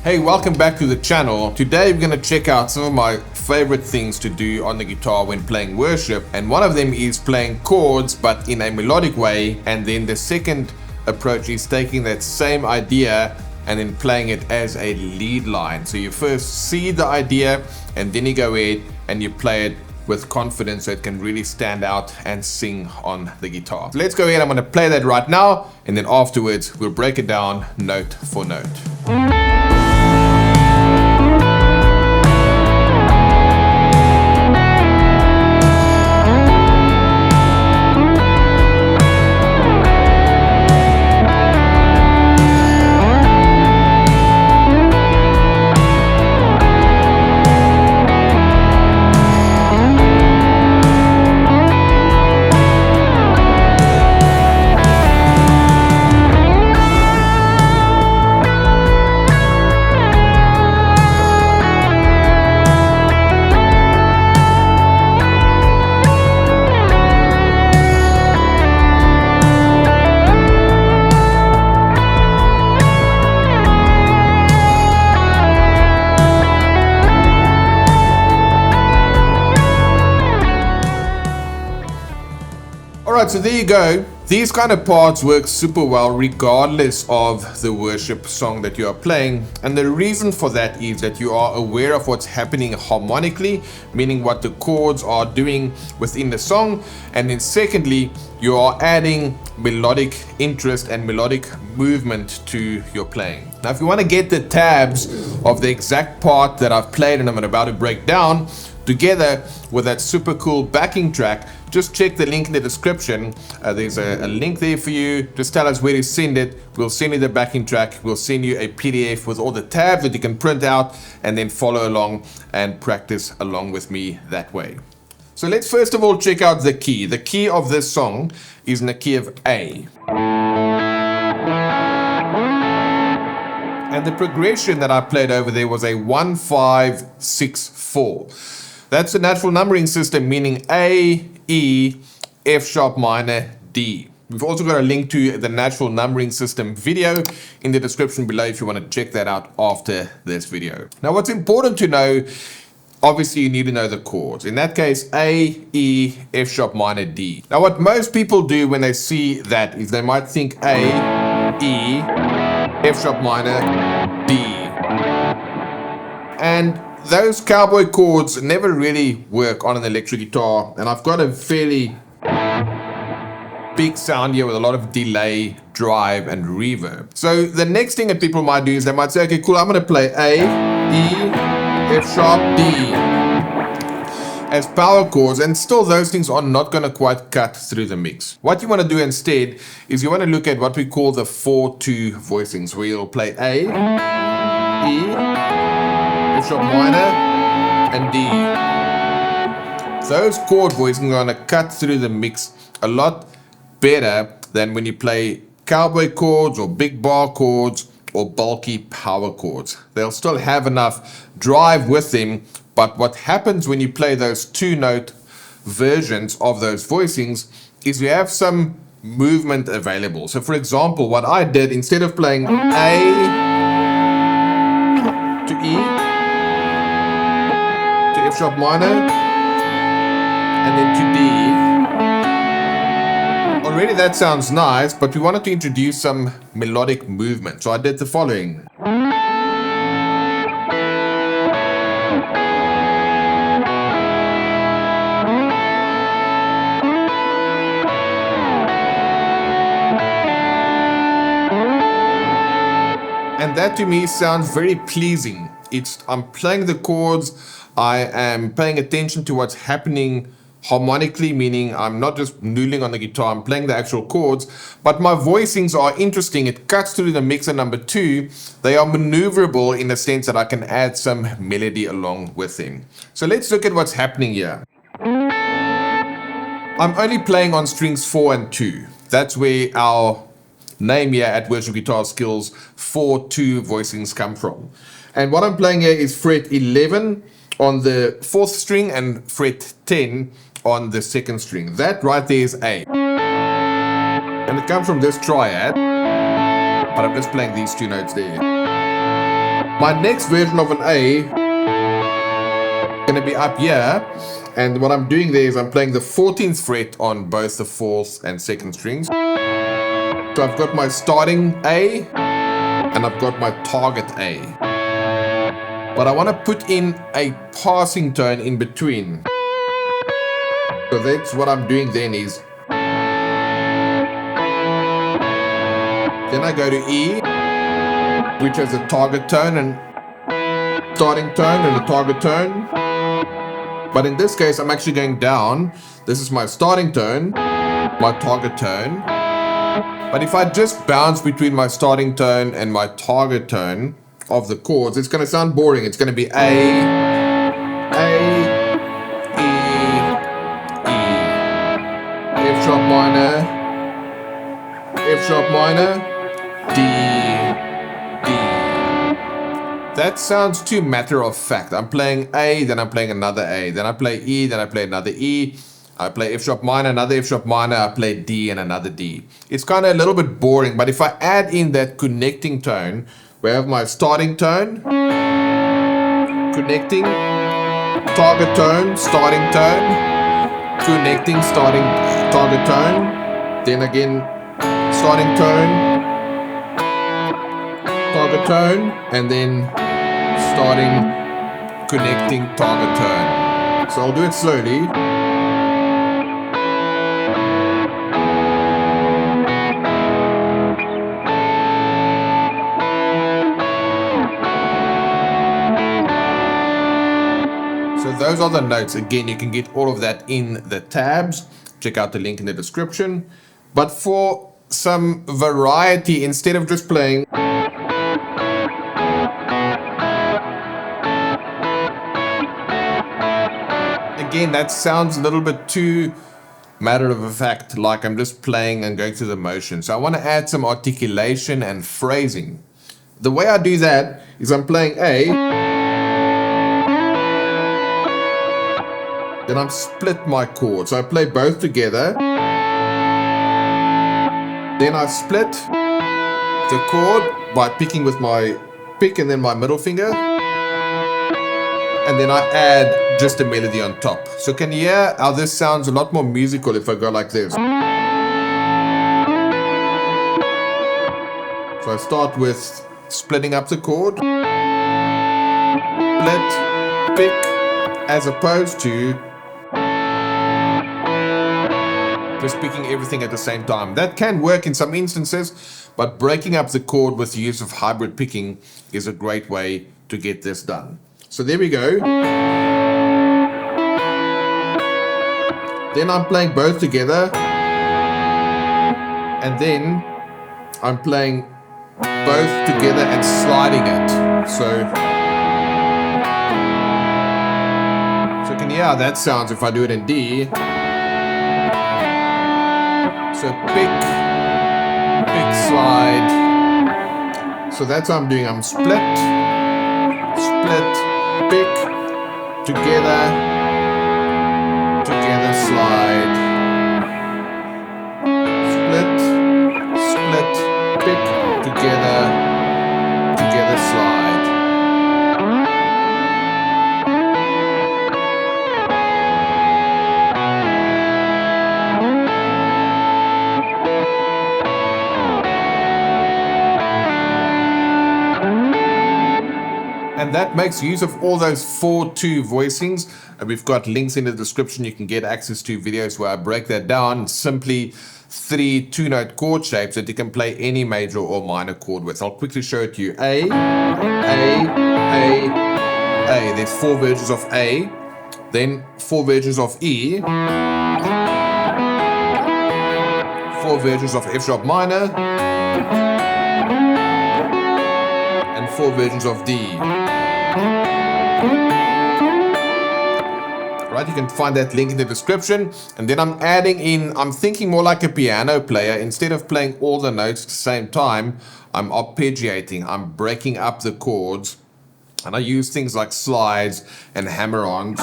Hey, welcome back to the channel. Today we're going to check out some of my favorite things to do on the guitar when playing worship, and one of them is playing chords but in a melodic way, and then the second approach is taking that same idea and then playing it as a lead line. So you first see the idea and then you go ahead and you play it with confidence so it can really stand out and sing on the guitar. So let's go ahead, I'm going to play that right now, and then afterwards we'll break it down note for note. Alright, so there you go. These kind of parts work super well regardless of the worship song that you are playing, and the reason for that is that you are aware of what's happening harmonically, meaning what the chords are doing within the song, and then secondly, you are adding melodic interest and melodic movement to your playing. Now if you want to get the tabs of the exact part that I've played and I'm about to break down, together with that super cool backing track, just check the link in the description. There's a link there for you. Just tell us where to send it. We'll send you the backing track. We'll send you a PDF with all the tabs that you can print out and then follow along and practice along with me that way. So let's first of all check out the key. The key of this song is in the key of A. And the progression that I played over there was a 1-5-6-4. That's the natural numbering system, meaning A, E, F sharp minor, D. We've also got a link to the natural numbering system video in the description below if you want to check that out after this video. Now what's important to know, obviously you need to know the chords. In that case, A, E, F sharp minor, D. Now what most people do when they see that is they might think A, E, F sharp minor, D. And those cowboy chords never really work on an electric guitar, and I've got a fairly big sound here with a lot of delay, drive, and reverb. So the next thing that people might do is they might say, okay, cool, I'm going to play A, E, F sharp, D as power chords, and still those things are not going to quite cut through the mix. What you want to do instead is you want to look at what we call the 4-2 voicings, where you'll play A, E, F sharp minor, and D. Those chord voicings are going to cut through the mix a lot better than when you play cowboy chords or big bar chords or bulky power chords. They'll still have enough drive with them, but what happens when you play those 2-note versions of those voicings is you have some movement available. So for example, what I did, instead of playing A to E, F sharp minor, and then to D. Already that sounds nice, but we wanted to introduce some melodic movement. So I did the following. And that to me sounds very pleasing. I'm playing the chords, I am paying attention to what's happening harmonically, meaning I'm not just noodling on the guitar, I'm playing the actual chords, but my voicings are interesting. It cuts through the mixer number 2. They are maneuverable in the sense that I can add some melody along with them. So let's look at what's happening here. I'm only playing on strings 4 and 2. That's where our name here at Worship Guitar Skills 4-2 voicings come from. And what I'm playing here is fret 11 on the 4th string and fret 10 on the 2nd string. That right there is A. And it comes from this triad, but I'm just playing these 2 notes there. My next version of an A is going to be up here, and what I'm doing there is I'm playing the 14th fret on both the 4th and 2nd strings. So I've got my starting A and I've got my target A, but I want to put in a passing tone in between. So that's what I'm doing then is then I go to E, which has a target tone and starting tone and a target tone. But in this case, I'm actually going down. This is my starting tone, my target tone. But if I just bounce between my starting tone and my target tone of the chords, it's going to sound boring. It's going to be A, E, F sharp minor, F sharp minor, D. That sounds too matter of fact. I'm playing A, then I'm playing another A, then I play E, then I play another E, I play F sharp minor, another F sharp minor, I play D and another D. It's kind of a little bit boring, but if I add in that connecting tone, where I have my starting tone, connecting, target tone, starting tone, connecting, starting, target tone, then again, starting tone, target tone, and then starting, connecting, target tone. So I'll do it slowly. So those are the notes. Again, you can get all of that in the tabs. Check out the link in the description. But for some variety, instead of just playing again, that sounds a little bit too matter of fact, like I'm just playing and going through the motion. So I want to add some articulation and phrasing. The way I do that is I'm playing A, then I'm split my chords. So I play both together, then I split the chord by picking with my pick and then my middle finger, and then I add just a melody on top. So can you hear how this sounds a lot more musical if I go like this? So I start with splitting up the chord, split, pick, as opposed to just picking everything at the same time. That can work in some instances, but breaking up the chord with the use of hybrid picking is a great way to get this done. So there we go. Then I'm playing both together, and then I'm playing both together and sliding it. So can you hear how that sounds if I do it in D? So pick, slide. So that's what I'm doing. I'm split, pick, together, slide, split, pick, together, slide. And that makes use of all those 4/2 voicings. And we've got links in the description. You can get access to videos where I break that down. Simply 3 2-note chord shapes that you can play any major or minor chord with. I'll quickly show it to you. A. There's 4 versions of A. Then 4 versions of E. 4 versions of F sharp minor. And 4 versions of D. Right, you can find that link in the description. And then I'm adding in, I'm thinking more like a piano player. Instead of playing all the notes at the same time, I'm arpeggiating, I'm breaking up the chords. And I use things like slides and hammer-ons.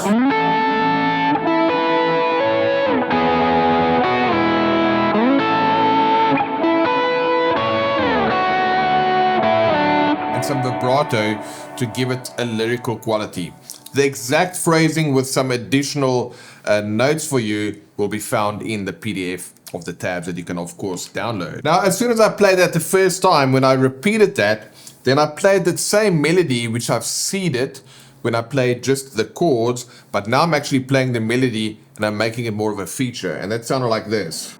and some vibrato to give it a lyrical quality. The exact phrasing with some additional notes for you will be found in the PDF of the tabs that you can of course download. Now, as soon as I played that the first time, when I repeated that, then I played the same melody which I've seeded when I played just the chords, but now I'm actually playing the melody and I'm making it more of a feature, and that sounded like this.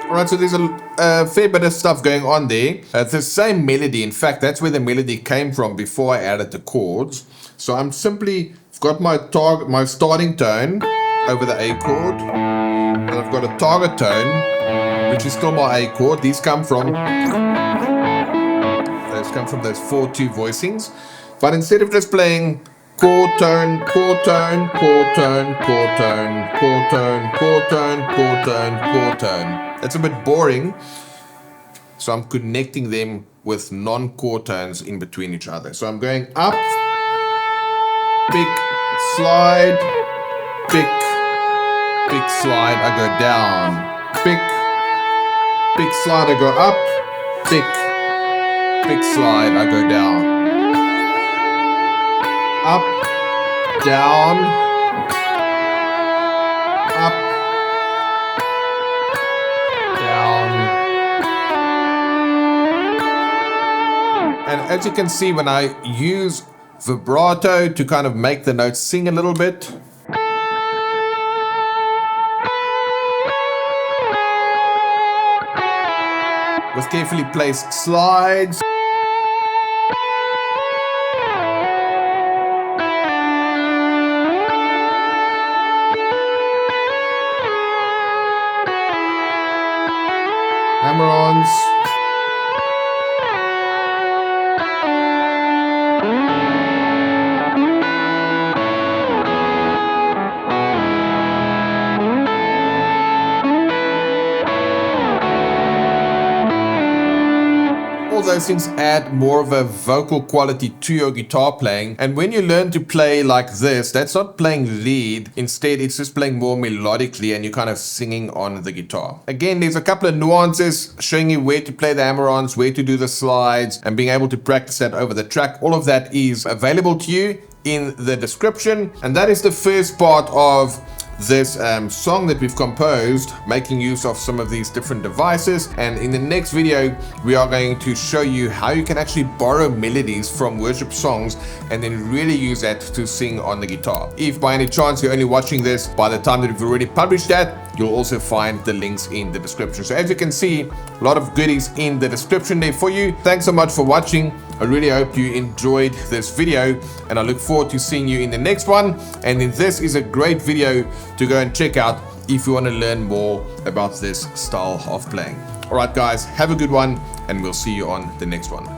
Alright, so there's a fair bit of stuff going on there. It's the same melody. In fact, that's where the melody came from before I added the chords. So I'm simply got my starting tone over the A chord, and I've got a target tone, which is still my A chord. These come from those 4/2 voicings. But instead of just playing chord tone, chord tone, chord tone, chord tone, chord tone, chord tone, chord tone, chord tone, that's a bit boring. So I'm connecting them with non-chord tones in between each other. So I'm going up, pick, slide, pick, pick, slide, I go down, pick, pick, slide, I go up, pick, pick, slide, I go down. Up, down, up, down. And as you can see, when I use vibrato to kind of make the notes sing a little bit, with carefully placed slides, hammer-ons, all those things add more of a vocal quality to your guitar playing. And when you learn to play like this, that's not playing lead. Instead, it's just playing more melodically and you're kind of singing on the guitar. Again, there's a couple of nuances showing you where to play the hammer-ons, where to do the slides, and being able to practice that over the track. All of that is available to you in the description. And that is the first part of this song that we've composed, making use of some of these different devices. And in the next video, we are going to show you how you can actually borrow melodies from worship songs and then really use that to sing on the guitar. If by any chance you're only watching this by the time that we've already published that, you'll also find the links in the description. So as you can see, a lot of goodies in the description there for you. Thanks so much for watching. I really hope you enjoyed this video, and I look forward to seeing you in the next one. And then this is a great video to go and check out if you want to learn more about this style of playing. All right, guys, have a good one, and we'll see you on the next one.